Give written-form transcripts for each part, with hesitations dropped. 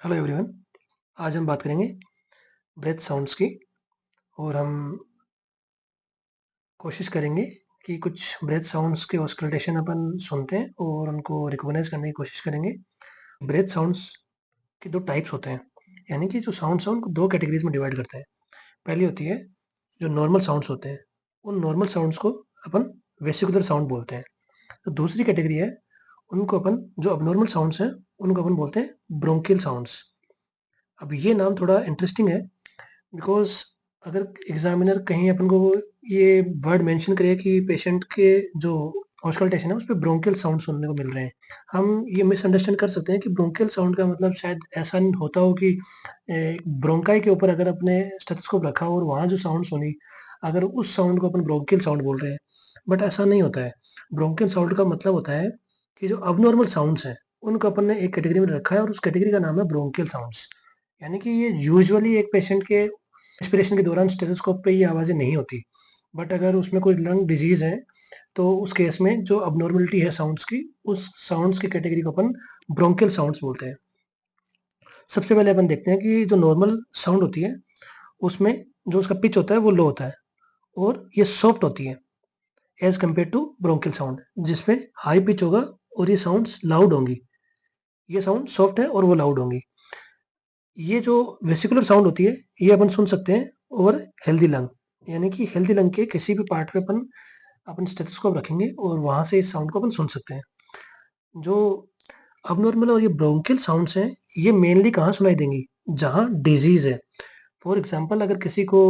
Hello everyone. आज हम बात करेंगे ब्रेथ साउंड्स की और हम कोशिश करेंगे कि कुछ ब्रेथ साउंड्स के ऑस्कल्टेशन अपन सुनते हैं और उनको रिकॉग्नाइज करने की कोशिश करेंगे। ब्रेथ साउंड्स के 2 टाइप्स होते हैं, यानी कि जो साउंड्स हैं उनको 2 कैटेगरीज़ में डिवाइड करते हैं। पहली होती है जो नॉर्मल साउंड्स होते हैं, उन नॉर्मल साउंड्स को अपन वेसिकुलर साउंड बोलते हैं। तो दूसरी कैटेगरी है, उनको अपन जो अबनॉर्मल साउंड्स हैं, उनको अपन बोलते हैं ब्रोंकियल साउंड्स। अब ये नाम थोड़ा इंटरेस्टिंग है बिकॉज़ अगर एग्ज़ामिनर कहीं अपन को ये वर्ड मेंशन करे कि पेशेंट के जो ऑस्कल्टेशन है, उसपे ब्रोंकियल साउंड सुनने को मिल रहे हैं। हम ये मिसअंडरस्टैंड कर सकते हैं कि ब्रोंकियल साउंड का मतलब शायद ऐसा होता हो कि ब्रोंकाई के ऊपर अगर आपने स्टेथोस्कोप रखा और वहाँ जो साउंड सुनी, अगर उस साउंड को अपन ब्रोंकियल साउंड बोल रहे हैं, बट ऐसा नहीं होता है। ब्रोंकियल साउंड का मतलब होता है कि जो अबनॉर्मल साउंड्स हैं, उनको अपन ने एक कैटेगरी में रखा है और उस कैटेगरी का नाम है ब्रोंकियल साउंड्स। यानी कि ये यूजुअली एक पेशेंट के रेस्पिरेशन के दौरान स्टेथोस्कोप पे ये आवाज़ें नहीं होती। बट अगर उसमें कोई लंग डिज़ीज़ है, तो उस केस में जो अबनॉर्मलिटी है साउंड्स की, उस साउंड्स की कैटेगरी को अपन ब्रोंकियल साउंड्स बोलते हैं। सबसे पहले अपन देखते हैं कि जो नॉर्मल साउंड होती है, उसमें जो उसका पिच होता है वो लो होता है और ये सॉफ्ट होती है as compared to bronchial sound, जिसमें हाई पिच होगा और ये साउंड्स लाउड होंगी। ये साउंड सॉफ्ट है और वो लाउड होंगी। ये जो वेसिकुलर साउंड होती है, ये अपन सुन सकते हैं ओवर हेल्दी लंग, यानी कि हेल्दी लंग के किसी भी पार्ट पे अपन स्टेथोस्कोप रखेंगे और वहाँ से इस साउंड को अपन सुन सकते हैं। जो अबनॉर्मल और ये ब्रोंकियल साउंड्स हैं, ये मेनली कहाँ सुनाई देंगी? जहाँ डिज़ीज़ है। फॉर एग्ज़ाम्पल अगर किसी को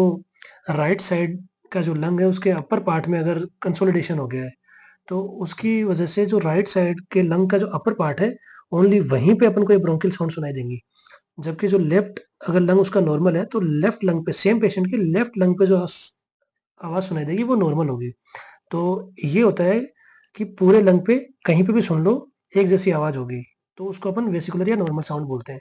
राइट साइड का जो लंग है, उसके अपर पार्ट में अगर कंसोलिडेशन हो गया है, तो उसकी वजह से जो राइट साइड के लंग का जो अपर पार्ट है, ओनली वहीं पे अपन को ये ब्रोंकियल साउंड सुनाई देंगी। जबकि जो लेफ्ट अगर लंग उसका नॉर्मल है, तो लेफ्ट लंग पे सेम पेशेंट के लेफ्ट लंग पे जो आवाज़ सुनाई देगी वो नॉर्मल होगी। तो ये होता है कि पूरे लंग पे कहीं पे भी सुन लो, एक जैसी आवाज़ होगी। तो उसको अपन वेसिकुलर या नॉर्मल साउंड बोलते हैं।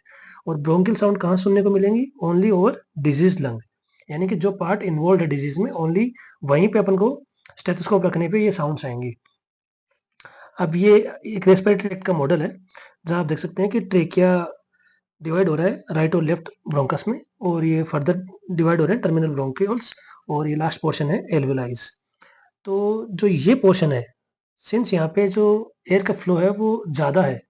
और ब्रोंकियल साउंड कहाँ सुनने को मिलेंगी? ओनली ओवर डिजीज़ लंग, यानी कि जो पार्ट इन्वॉल्व्ड है डिजीज़ में, ओनली वहीं पे अपन को स्टेथोस्कोप रखने पे ये साउंड्स आएँगी। अब ये एक रेस्पिरेटरी ट्रैक्ट का मॉडल है, जहाँ आप देख सकते हैं कि ट्रेकिया डिवाइड हो रहा है राइट और लेफ्ट ब्रोंकस में, और ये फर्दर डिवाइड हो रहे हैं टर्मिनल ब्रोंकियोल्स, और ये लास्ट पोर्शन है एल्वेलाइज। तो जो ये पोर्शन है, सिंस यहाँ पे जो एयर का फ्लो है वो ज़्यादा है,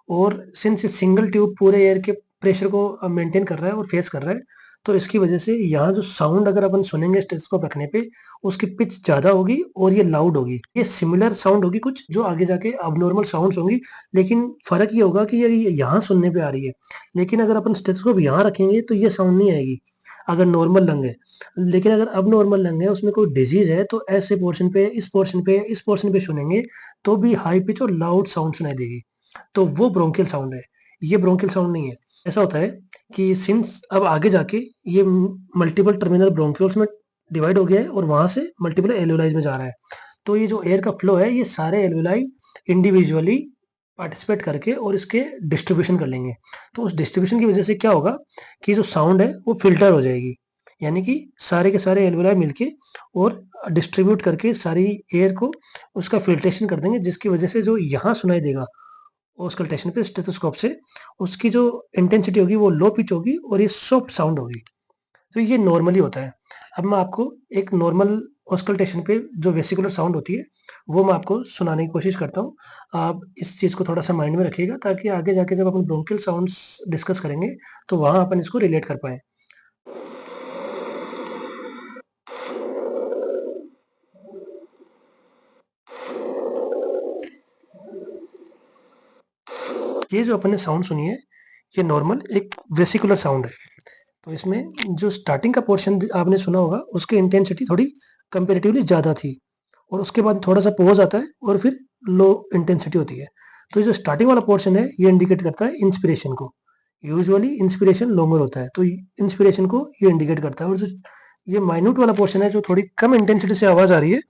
और सिंस ये सिंगल ट्यूब पूरे एयर के प्रेशर को मेंटेन कर रहा है और फेस कर रहा है, तो इसकी वजह से यहाँ जो साउंड अगर अपन सुनेंगे स्टेथोस्कोप रखने पे, उसकी पिच ज़्यादा होगी और ये लाउड होगी। ये सिमिलर साउंड होगी कुछ जो आगे जाके अबनॉर्मल साउंड्स होंगी, लेकिन फ़र्क ये होगा कि यार ये यहाँ सुनने पे आ रही है। लेकिन अगर अपन स्टेथोस्कोप यहाँ रखेंगे तो ये साउंड नहीं आएगी, अगर नॉर्मल लंग है। लेकिन अगर अबनॉर्मल लंग है, उसमें कोई डिज़ीज़ है, तो ऐसे पोर्शन पे, इस पोर्शन पे, इस पोर्शन पे सुनेंगे, तो भी हाई पिच और लाउड साउंड सुनाई देगी। तो वो ब्रोंकियल साउंड है, ये ब्रोंकियल साउंड नहीं है। ऐसा होता है कि सिंस अब आगे जाके ये मल्टीपल टर्मिनल ब्रोंकियोल्स में डिवाइड हो गया है और वहाँ से मल्टीपल एल्वेलाई में जा रहा है। तो ये जो एयर का फ्लो है, ये सारे एल्वेलाई इंडिविजुअली पार्टिसिपेट करके और इसके डिस्ट्रीब्यूशन कर लेंगे। तो उस डिस्ट्रीब्यूशन की वजह से क्या होगा कि जो साउंड है वो फ़िल्टर हो जाएगी। यानी कि सारे के सारे एल्वेलाई मिलके और डिस्ट्रीब्यूट करके सारी एयर को उसका फ़िल्ट्रेशन कर देंगे, जिसकी वजह से जो यहाँ सुनाई देगा ऑस्कल्टेशन पे स्टेथोस्कोप से, उसकी जो इंटेंसिटी होगी वो लो पिच होगी और ये सॉफ्ट साउंड होगी। तो ये नॉर्मली होता है। अब मैं आपको एक नॉर्मल ऑस्कल्टेशन पे जो वेसिकुलर साउंड होती है, वो मैं आपको सुनाने की कोशिश करता हूँ। आप इस चीज़ को थोड़ा-सा माइंड में रखिएगा, ताकि आगे जाके जब अपन ब्रोंकियल साउंड्स डिस्कस करेंगे, तो वहाँ अपन इसको रिलेट कर पाएँ। ये जो अपन ने साउंड सुनी है, ये नॉर्मल एक वेसिकुलर साउंड है। तो इसमें जो स्टार्टिंग का पोर्शन आपने सुना होगा, उसकी इंटेंसिटी थोड़ी कंपैरेटिवली ज़्यादा थी, और उसके बाद थोड़ा-सा पॉज़ आता है और फिर लो इंटेंसिटी होती है। तो ये जो स्टार्टिंग वाला पोर्शन है, ये इंडिकेट करता है इंस्पिरेशन को। यूजुअली इंस्पिरेशन लॉन्गर होता है, तो इंस्पिरेशन को ये इंडिकेट करता है, और जो ये माइन्यूट वाला पोर्शन है, जो थोड़ी कम इंटेंसिटी से आवाज़ आ रही है,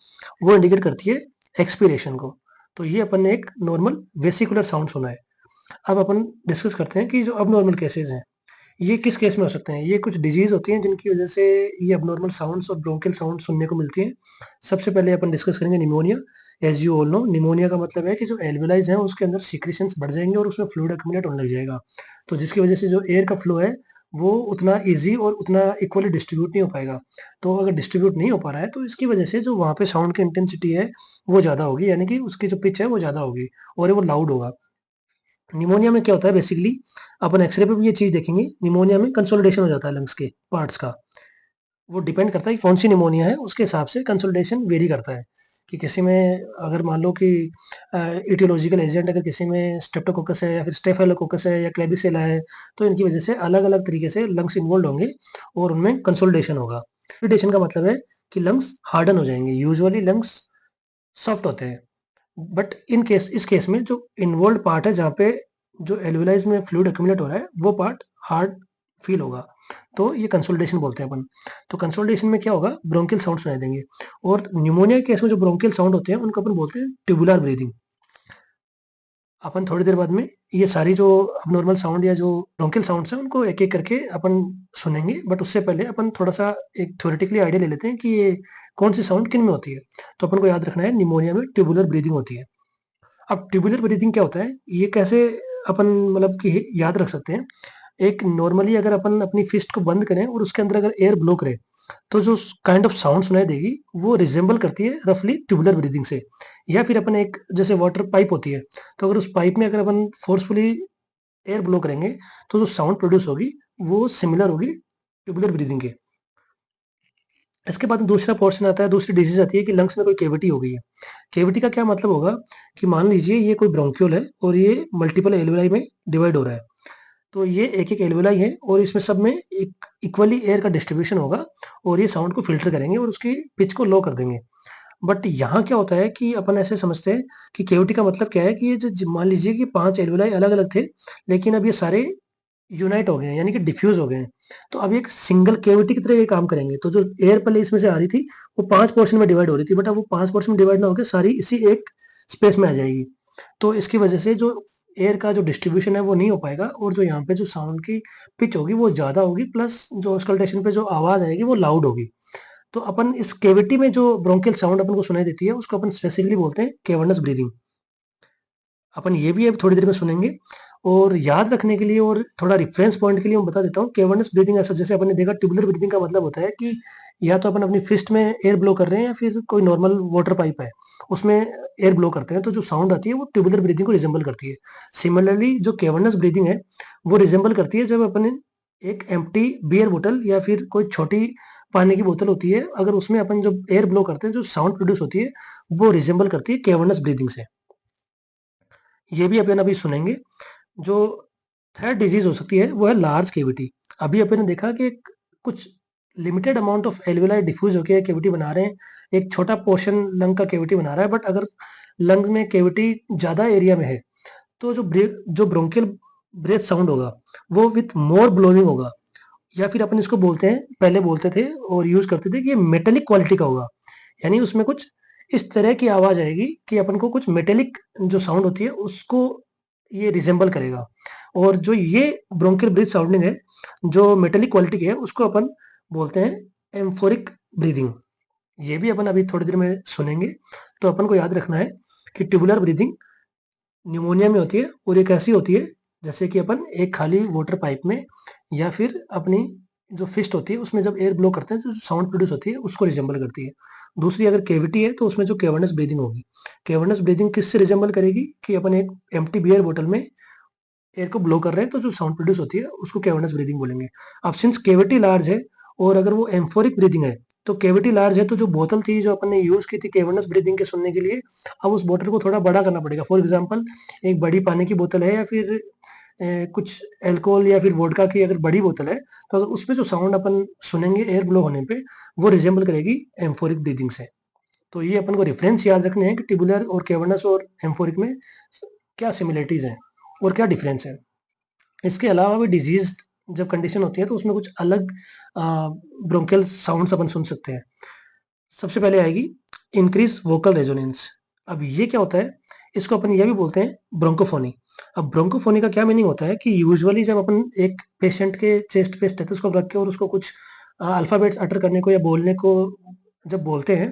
वो इंडिकेट करती है एक्सपीरेशन को। तो ये अपन ने एक नॉर्मल वेसिकुलर साउंड सुना है। अब अपन डिस्कस करते हैं कि जो अबनॉर्मल केसेज़ हैं, ये किस केस में हो सकते हैं? ये कुछ डिज़ीज़ होती हैं जिनकी वज़ह से ये अबनॉर्मल साउंड्स और ब्रोंकियल साउंड सुनने को मिलती हैं। सबसे पहले अपन डिस्कस करेंगे pneumonia, as you all know, pneumonia का मतलब है कि जो एल्वेलाइज हैं उसके अंदर सीक्रेशंस बढ़ जाएंगे और उसमें फ्लूइड अक्यूमुलेट होने लग जाएगा। तो जिसकी वजह से जो एयर का फ्लो है वो उतना ईजी और उतना इक्वली डिस्ट्रीब्यूट नहीं हो पाएगा। तो अगर डिस्ट्रीब्यूट नहीं हो पा रहा है तो इसकी वजह से जो वहाँ पे साउंड की इंटेंसिटी है वो ज़्यादा होगी, यानी कि उसकी जो पिच है वो ज़्यादा होगी और वो लाउड होगा। निमोनिया में क्या होता है बेसिकली, अपन एक्सरे पे भी ये चीज़ देखेंगे, निमोनिया में कंसोलिडेशन हो जाता है लंग्स के पार्ट्स का। वो डिपेंड करता है कि कौन सी निमोनिया है, उसके हिसाब से कंसोलिडेशन वेरी करता है। कि किसी में अगर मान लो कि इटियोलॉजिकल एजेंट अगर किसी में स्ट्रेप्टोकोकस है या फिर स्टेफाइलोकोकस है या क्लेबिसेला है, तो इनकी वजह से अलग अलग तरीके से लंग्स इन्वॉल्व होंगे और उनमें कंसोलिडेशन होगा। कंसोलिडेशन का मतलब है कि लंग्स हार्डन हो जाएंगे, यूजुअली लंग्स सॉफ्ट होते हैं, बट इस केस में जो इन्वॉल्व पार्ट है जहाँ पे जो एल्वेलाइज में फ्लूइड एक्यूमुलेट हो रहा है वो पार्ट हार्ड फील होगा, तो ये कंसोलिडेशन बोलते हैं अपन। तो कंसोलिडेशन में क्या होगा, ब्रोंकियल साउंड सुनाई देंगे। और न्यूमोनिया के केस में जो ब्रोंकियल साउंड होते हैं उनको अपन बोलते हैं ट्यूबुलर ब्रीदिंग। अपन थोड़ी देर बाद में ये सारी जो अबनॉर्मल साउंड या जो ब्रोंकियल साउंड्स हैं उनको एक एक करके अपन सुनेंगे, बट उससे पहले अपन थोड़ा सा एक थ्योरेटिकली आइडिया ले लेते हैं कि ये कौन सी साउंड किन में होती है। तो अपन को याद रखना है निमोनिया में ट्यूबुलर ब्रीदिंग होती है। अब ट्यूबुलर ब्रीथिंग क्या होता है, ये कैसे अपन मतलब कि याद रख सकते हैं। एक नॉर्मली अगर अपन अपनी फिस्ट को बंद करें और उसके अंदर अगर एयर ब्लो करें तो जो काइंड ऑफ साउंड सुनाई देगी वो रिजेंबल करती है रफली ट्यूबुलर ब्रीदिंग से। या फिर अपन एक जैसे वाटर पाइप होती है, तो अगर उस पाइप में अगर अपन फोर्सफुली एयर ब्लो करेंगे तो जो साउंड प्रोड्यूस होगी वो सिमिलर होगी ट्यूबुलर ब्रीदिंग के। इसके बाद दूसरा पोर्शन आता है, दूसरी डिजीज आती है कि लंग्स में कोई कैविटी हो गई है। कैविटी का क्या मतलब होगा कि मान लीजिए ये कोई ब्रोंक्यूल है और ये मल्टीपल एल्वेलाई में डिवाइड हो रहा है। तो ये एक-एक एल्वेलाई है और इसमें सब में एक इक्वली एयर का डिस्ट्रीब्यूशन होगा और ये साउंड को फ़िल्टर करेंगे और उसकी पिच को लो कर देंगे। बट यहाँ क्या होता है कि अपन ऐसे समझते हैं कि कैविटी का मतलब क्या है कि ये जो मान लीजिए कि 5 एल्वेलाई अलग-अलग थे, लेकिन अब ये सारे यूनाइट हो गए हैं, यानी कि डिफ्यूज़ हो गए हैं। तो अब एक सिंगल कैविटी की तरह ये काम करेंगे। तो जो एयर पहले इसमें से आ रही थी, वो 5 पोर्शन में डिवाइड हो रही थी, बट अब वो 5 पोर्शन में डिवाइड ना होके सारी इसी एक स्पेस में आ जाएगी। तो इसकी वजह से जो एयर का जो डिस्ट्रीब्यूशन है वो नहीं हो पाएगा और जो यहाँ पे जो साउंड की पिच होगी वो ज़्यादा होगी, प्लस जो ऑस्कल्टेशन पे जो आवाज़ आएगी वो लाउड होगी। तो अपन इस कैविटी में जो ब्रोंकियल साउंड अपन को सुनाई देती है उसको अपन स्पेसिफिकली बोलते हैं कैवर्नस ब्रीथिंग। अपन ये भी अब थोड़ी देर में सुनेंगे और याद रखने के लिए और थोड़ा रेफरेंस पॉइंट के लिए मैं बता देता हूँ कैवर्नस ब्रीथिंग ऐसा जैसे अपन ने देखा ट्यूबुलर ब्रीथिंग का मतलब होता है कि या तो अपन अपनी फिस्ट में एयर ब्लो कर रहे हैं या फिर कोई नॉर्मल वाटर पाइप है उसमें एयर ब्लो करते हैं, तो जो साउंड आती है वो ट्यूबुलर ब्रीथिंग को रिजेंबल करती है। सिमिलरली जो कैवर्नस ब्रीथिंग है वो रिजेंबल करती है जब अपन एक एम्प्टी बियर बोतल या फिर कोई छोटी पानी की बोतल होती है, अगर उसमें अपन जो एयर ब्लो करते हैं जो साउंड प्रोड्यूस होती है वो रिजेंबल करती है कैवर्नस ब्रीथिंग से। ये भी अपन अभी सुनेंगे। जो थर्ड डिजीज हो सकती है वो है लार्ज कैविटी। अभी अपन ने देखा कि कुछ limited amount of alveoli diffuse होकर कैविटी बना रहे हैं, एक छोटा पोर्शन लंग का कैविटी बना रहा है, बट अगर लंग में कैविटी ज्यादा एरिया में है तो जो ब्रोंकियल ब्रेथ साउंड होगा वो विथ मोर ब्लोइंग होगा। या फिर अपन इसको बोलते हैं, पहले बोलते थे और यूज करते थे कि ये मेटेलिक क्वालिटी का होगा, यानी उसमें कुछ इस तरह की आवाज आएगी कि अपन को कुछ मेटेलिक जो साउंड होती है उसको ये रिजेंबल करेगा। और जो ये ब्रोंकियल ब्रीथ साउंडिंग है जो मेटेलिक क्वालिटी की है उसको अपन बोलते हैं एम्फोरिक ब्रीदिंग। ये भी अपन अभी थोड़ी देर में सुनेंगे। तो अपन को याद रखना है कि ट्यूबुलर ब्रीदिंग न्यूमोनिया में होती है और ये कैसी होती है, जैसे कि अपन एक खाली वाटर पाइप में या फिर अपनी जो फिस्ट होती है उसमें जब एयर ब्लो करते हैं तो साउंड प्रोड्यूस होती है उसको रिजेंबल करती है। दूसरी अगर कैविटी है तो उसमें जो कैवर्नस ब्रीदिंग होगी, कैवर्नस ब्रीदिंग किससे रिजेंबल करेगी कि अपन एक एम्प्टी बियर बोतल में एयर को ब्लो कर रहे हैं तो जो साउंड प्रोड्यूस होती है उसको कैवर्नस ब्रीदिंग बोलेंगे। अब सिंस कैविटी लार्ज है और अगर वो एम्फोरिक ब्रीदिंग है, तो कैविटी लार्ज है तो जो बोतल थी जो अपन ने यूज की थी कैवर्नस ब्रीदिंग के सुनने के लिए, अब उस बोतल को थोड़ा बड़ा करना पड़ेगा। फॉर एग्जाम्पल एक बड़ी पानी की बोतल है या फिर कुछ अल्कोहल या फिर वोडका की अगर बड़ी बोतल है, तो अगर उसमें जो साउंड अपन सुनेंगे एयर ब्लो होने पे वो रिजेंबल करेगी एम्फोरिक ब्रीदिंग से। तो ये अपन को रेफरेंस याद रखने हैं कि ट्यूबुलर और कैवर्नस और एम्फोरिक में क्या सिमिलरिटीज हैं और क्या डिफरेंस है। इसके अलावा भी डिजीज जब कंडीशन होती है तो उसमें कुछ अलग ब्रोंकियल साउंड्स अपन सुन सकते हैं। सबसे पहले आएगी इंक्रीज वोकल रेजोनेंस। अब ये क्या होता है, इसको अपन ये भी बोलते हैं ब्रोंकोफोनी। अब ब्रोंकोफोनी का क्या मीनिंग होता है कि यूजुअली जब अपन एक पेशेंट के चेस्ट पे स्टेथोस्कोप रख के और उसको कुछ अल्फाबेट्स अटर करने को या बोलने को जब बोलते हैं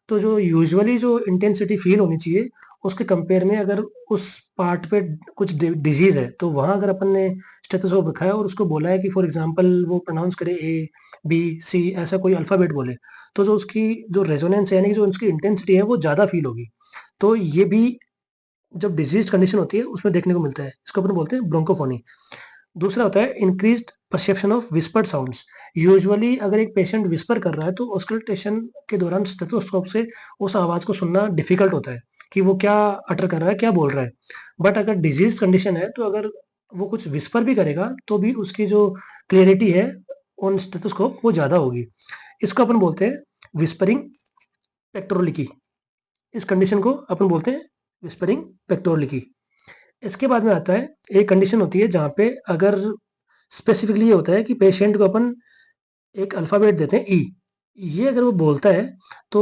तो जो यूजुअली जो इंटेंसिटी फील होनी चाहिए उसके कंपेयर में अगर उस पार्ट पे कुछ डिजीज है तो वहां अगर अपन ने स्टेथोस्कोप रखा है और उसको बोला है कि फॉर एग्जांपल वो प्रोनाउंस करे A B C ऐसा कोई अल्फाबेट बोले, तो जो उसकी जो रेजोनेंस है यानी कि जो उसकी इंटेंसिटी है वो ज्यादा फील होगी। तो ये भी जब डिजीज कंडीशन होती है उसमें देखने को मिलता है, इसको अपन बोलते हैं ब्रोंकोफोनी। दूसरा होता है increased perception of whispered sounds. Usually अगर एक पेशेंट विस्पर कर रहा है तो ऑस्कल्टेशन के दौरान स्टेथोस्कोप से उस आवाज को सुनना डिफिकल्ट होता है कि वो क्या अटर कर रहा है, क्या बोल रहा है। बट अगर डिजीज कंडीशन है तो अगर वो कुछ विस्पर भी करेगा तो भी उसकी जो क्लियरिटी है ऑन स्टेथोस्कोप वो ज्यादा होगी। इसको अपन बोलते हैं विस्परिंग पेक्टोरलिकी। इस कंडीशन को अपन बोलते हैं विस्परिंग पेक्टोरलिकी। इसके बाद में आता है एक कंडीशन होती है जहाँ पे अगर स्पेसिफिकली ये होता है कि पेशेंट को अपन एक अल्फाबेट देते हैं ई। ये अगर वो बोलता है तो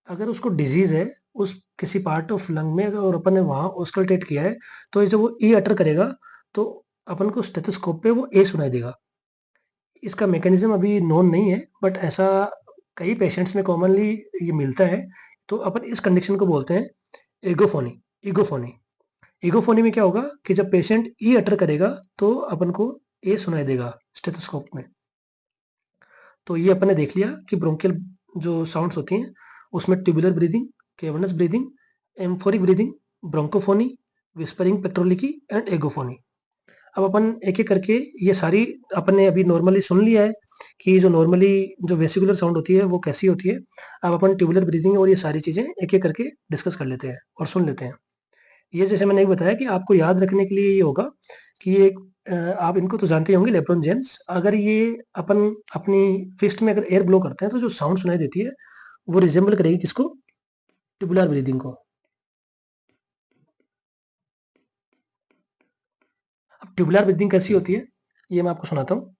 अगर उसको डिजीज है उस किसी पार्ट ऑफ लंग में और अपन ने वहां ऑस्कल्टेट किया है तो जब वो ई अटर करेगा तो अपन को स्टेथोस्कोप पे वो ए सुनाई देगा। इसका मैकेनिज्म अभी नोन नहीं है बट ऐसा कई पेशेंट्स में कॉमनली ये मिलता है। तो अपन इस कंडीशन को बोलते हैं एगोफोनी। ईगोफोनी। ईगोफोनी में क्या होगा कि जब पेशेंट ई अटर करेगा तो अपन को ए सुनाई देगा स्टेथोस्कोप में। तो ये अपन ने देख लिया कि ब्रोंकियल जो साउंड्स होती हैं उसमें tubular breathing, cavernous breathing, amphoric breathing, bronchophony, whispering pectoriloquy and egophony. अब अपन एक-एक करके ये सारी अपन ने अभी नॉर्मली सुन लिया है कि जो नॉर्मली जो वेसिकुलर साउंड होती है वो कैसी होती है। अब अपन ट्यूबुलर ब्रीदिंग और ये सारी चीज़ें एक-एक करके डिस्कस कर लेते हैं और सुन लेते हैं। ये जैसे मैंने एक बताया कि आपको याद रखने के लिए ये होगा कि एक आप इनको तो जानते ही होंगे लेब्रोन जेम्स। अगर ये अपन अपनी फिस्ट में अगर एयर ब्लो करते हैं तो जो साउंड सुनाई देती है वो रिजेंबल करेगी किसको? ट्यूबुलर ब्रीदिंग को। अब ट्यूबुलर ब्रीदिंग कैसी होती है ये मैं आपको सुनाता हूँ।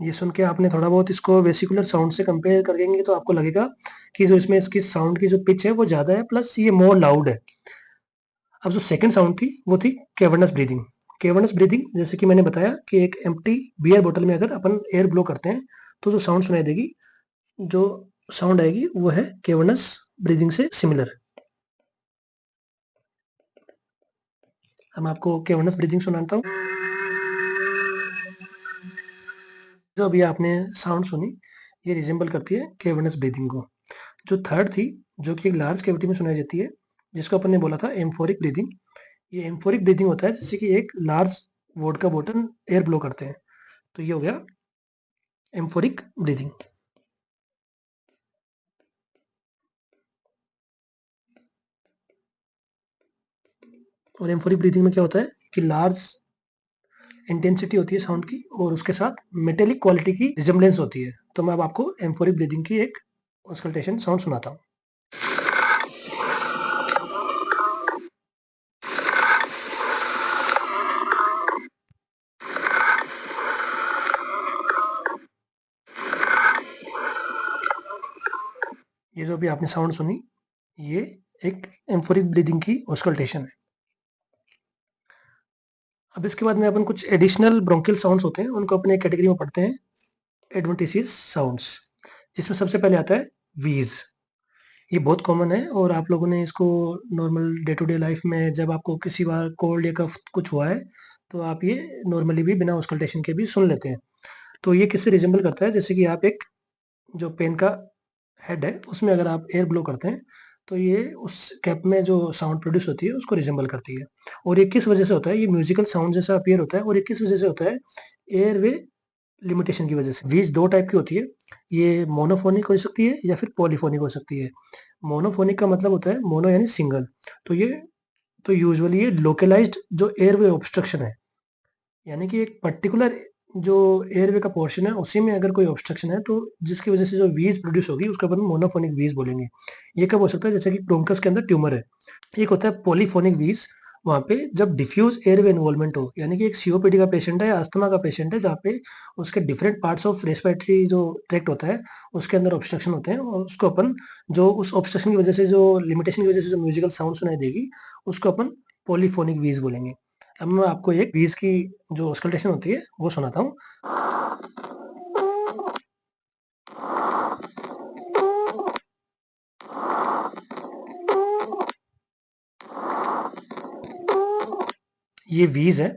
ये सुन के आपने थोड़ा बहुत इसको वेसिकुलर साउंड से कंपेयर करेंगे तो आपको लगेगा कि जो इसमें इसकी साउंड की जो पिच है वो ज़्यादा है प्लस ये मोर लाउड है। अब जो सेकंड साउंड थी वो थी कैवर्नस ब्रीदिंग। कैवर्नस ब्रीदिंग जैसे कि मैंने बताया कि एक एम्प्टी बियर बॉटल में अगर अपन एयर ब्लो करते हैं तो जो साउंड सुनाई देगी, जो साउंड आएगी वो है कैवर्नस ब्रीदिंग से सिमिलर। अब मैं आपको कैवर्नस ब्रीदिंग सुनाता हूँ। जो अभी आपने साउंड सुनी ये रिजेंबल करती है कैवर्नस ब्रीदिंग को। जो थर्ड थी जो कि लार्ज कैविटी में सुनाई देती है जिसको अपन ने बोला था एम्फोरिक ब्रीदिंग। ये एम्फोरिक ब्रीदिंग होता है जैसे कि एक large vodka bottle air blow करते हैं। तो ये हो गया एम्फोरिक ब्रीदिंग। और एम्फोरिक ब्रीदिंग में क्या होता है कि लार्ज इंटेंसिटी होती है साउंड की और उसके साथ मेटेलिक क्वालिटी की रिजेम्बलेंस होती है। तो मैं अब आपको एम्फोरिक ब्रीदिंग की एक ऑस्कल्टेशन साउंड सुनाता हूँ। ये जो भी आपने साउंड सुनी ये एक एम्फोरिक ब्रीदिंग की ऑस्कल्टेशन है। अब इसके बाद में अपन कुछ एडिशनल ब्रोंकियल साउंड्स होते हैं उनको अपने कैटेगरी में पढ़ते हैं एडवेंटिशियस साउंड्स, जिसमें सबसे पहले आता है व्हीज। ये बहुत कॉमन है और आप लोगों ने इसको normal day to day life में जब आपको किसी बार कोल्ड या कफ कुछ हुआ है तो आप ये नॉर्मली भी बिना ऑस्कल्टेशन के भी सुन लेते हैं। तो ये किससे रिजेंबल करता है जैसे कि आप एक जो पेन का हेड है उसमें अगर आप एयर ब्लो करते हैं तो ये उस कैप में जो साउंड प्रोड्यूस होती है उसको रिजेंबल करती है। और ये किस वजह से होता है, ये म्यूजिकल साउंड जैसा अपीयर होता है और ये किस वजह से होता है, एयरवे लिमिटेशन की वजह से। व्हीज दो टाइप की होती है, ये मोनोफोनिक हो सकती है या फिर पॉलीफोनिक हो सकती है। मोनोफोनिक का मतलब होता है मोनो यानी सिंगल। तो ये तो यूजुअली ये लोकलाइज्ड जो एयरवे ऑब्स्ट्रक्शन है, यानी कि एक पर्टिकुलर जो एयरवे का पोर्शन है उसी में अगर कोई ऑब्स्ट्रक्शन है तो जिसकी वजह से जो व्हीज प्रोड्यूस होगी उसको अपन मोनोफोनिक व्हीज बोलेंगे। ये कब हो सकता है जैसे कि ब्रोंकस के अंदर ट्यूमर है। एक होता है पॉलीफोनिक व्हीज वहाँ पे जब डिफ्यूज एयरवे इन्वॉल्वमेंट हो, यानी कि एक सीओपीडी का पेशेंट है या अस्थमा का पेशेंट है जहाँ पे उसके डिफरेंट पार्ट्स ऑफ रेस्पिरेटरी जो ट्रैक्ट होता है उसके अंदर ऑब्स्ट्रक्शन होते हैं, और उसको अपन जो उस ऑब्स्ट्रक्शन की वजह से जो लिमिटेशन की वजह से जो म्यूजिकल साउंड सुनाई देगी उसको अपन पॉलीफोनिक व्हीज बोलेंगे। अब मैं आपको एक व्हीज की जो ऑस्कल्टेशन होती है वो सुनाता हूँ। ये व्हीज है।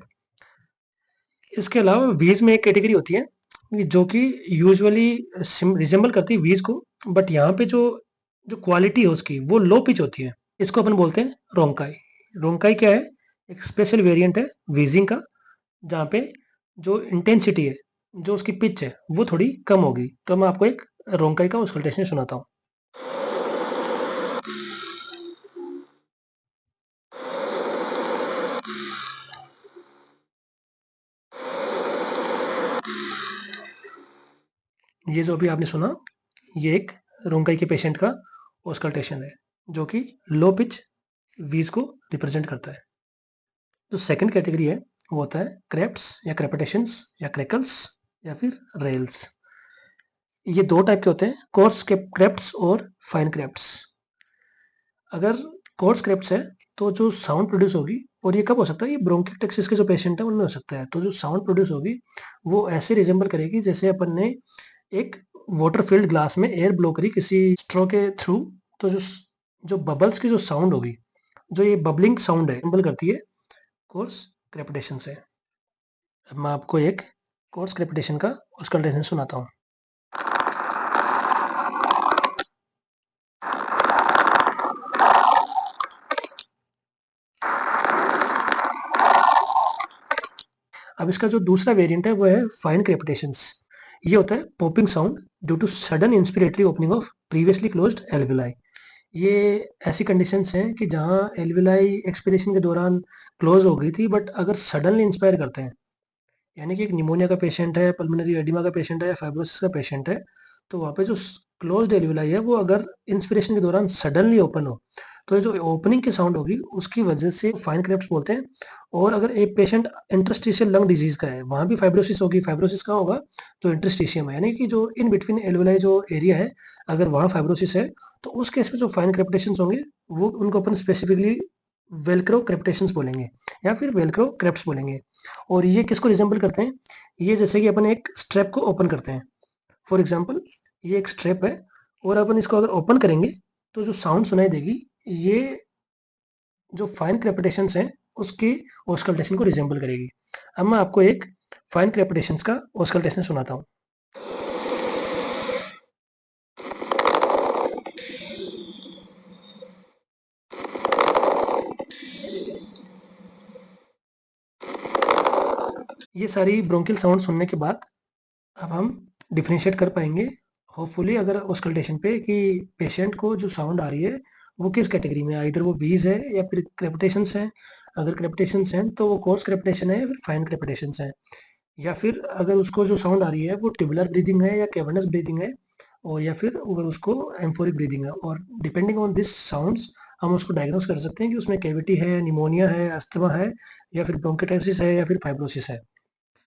इसके अलावा वीज में एक कैटेगरी होती है जो कि यूजुअली रिजेंबल करती है वीज को, बट यहाँ पे जो जो क्वालिटी है उसकी वो लो पिच होती है। इसको अपन बोलते हैं रोंकाई। रोंकाई क्या है? एक स्पेशल वेरिएंट है वीजिंग का, जहाँ पे जो इंटेंसिटी है, जो उसकी पिच है वो थोड़ी कम होगी। तो मैं आपको एक रोंकाई का ऑस्कल्टेशन सुनाता हूँ। ये जो अभी आपने सुना, ये एक रोंकाई के पेशेंट का ऑस्कल्टेशन है जो कि लो पिच वीज को रिप्रेजेंट करता है। जो सेकंड कैटेगरी है वो होता है क्रेप्स या क्रेपिटेशंस या क्रैकल्स या फिर रेल्स। ये दो टाइप के होते हैं, कोर्स क्रेप्ट्स और फाइन क्रेप्ट्स। अगर कोर्स क्रेप्ट्स है तो जो साउंड प्रोड्यूस होगी, और ये कब हो सकता है? ये ब्रोंकियोटेक्सिस के जो पेशेंट है उनमें हो सकता है। तो जो साउंड प्रोड्यूस होगी वो ऐसे रिजेंबल करेगी जैसे अपन ने एक वाटर फिल्ड ग्लास में एयर ब्लो करी किसी स्ट्रॉ के थ्रू। तो जो जो बबल्स की जो साउंड होगी, जो ये बबलिंग साउंड है, रिजेंबल करती है कोर्स क्रेपिटेशन से। अब मैं आपको एक कोर्स क्रेपिटेशन का ऑस्कल्टेशन सुनाता हूँ। अब इसका जो दूसरा वेरिएंट है वो है फाइन क्रेपिटेशंस। ये होता है popping sound due to sudden inspiratory opening of previously closed alveoli. ये ऐसी कंडीशंस हैं कि जहाँ एल्विलाई एक्सपिरेशन के दौरान क्लोज हो गई थी, बट अगर सडनली इंस्पायर करते हैं, यानी कि एक निमोनिया का पेशेंट है, पल्मोनरी एडिमा का पेशेंट है या फाइब्रोसिस का पेशेंट है, तो वहाँ पे जो क्लोज्ड एल्विलाई है वो अगर इंस्पिरेशन के दौरान सडनली ओपन हो, तो जो ओपनिंग की साउंड होगी उसकी वजह से फाइन क्रेप्ट्स बोलते हैं। और अगर एक पेशेंट इंटरस्टिशियल लंग डिजीज का है, वहाँ भी फाइब्रोसिस होगी। फाइब्रोसिस कहाँ होगा? जो इंटरस्टिशियम है, यानी कि जो इन बिटवीन एल्विलाई जो एरिया है, अगर वहाँ फाइब्रोसिस है तो उस केस में जो फाइन क्रेपिटेशंस होंगे वो उनको अपन स्पेसिफिकली वेलक्रो क्रेपिटेशंस बोलेंगे या फिर वेलक्रो क्रेप्ट्स बोलेंगे। और ये किसको रिजेंबल करते हैं? ये जैसे कि अपन एक स्ट्रैप को ओपन करते हैं, फॉर एग्जांपल ये एक स्ट्रैप है और अपन इसको अगर ओपन करेंगे तो जो साउंड सुनाई देगी ये जो फाइन क्रेपिटेशंस हैं उसकी ऑस्कल्टेशन को रिजेंबल करेगी। अब मैं आपको एक फाइन क्रेपिटेशंस का ऑस्कल्टेशन सुनाता हूँ। ये सारी ब्रोंकियल साउंड सुनने के बाद अब हम डिफरेंशिएट कर पाएंगे होपफुली अगर ऑस्कल्टेशन पे कि पेशेंट को जो साउंड आ रही है वो किस कैटेगरी में है, इधर वो वीज है या फिर क्रेपिटेशंस है। अगर क्रेपिटेशंस हैं तो वो कोर्स क्रेपिटेशन है या फिर फाइन क्रेपिटेशंस है, या फिर अगर उसको जो साउंड आ रही है वो ट्यूबुलर ब्रीदिंग है या कैवर्नस ब्रीदिंग है, और या फिर अगर उसको एम्फोरिक ब्रीदिंग है। और डिपेंडिंग ऑन दिस साउंड्स हम उसको डायग्नोस कर सकते हैं कि उसमें कैविटी है, निमोनिया है, अस्थमा है, या फिर ब्रोंकिटाइटिस है या फिर फाइब्रोसिस है।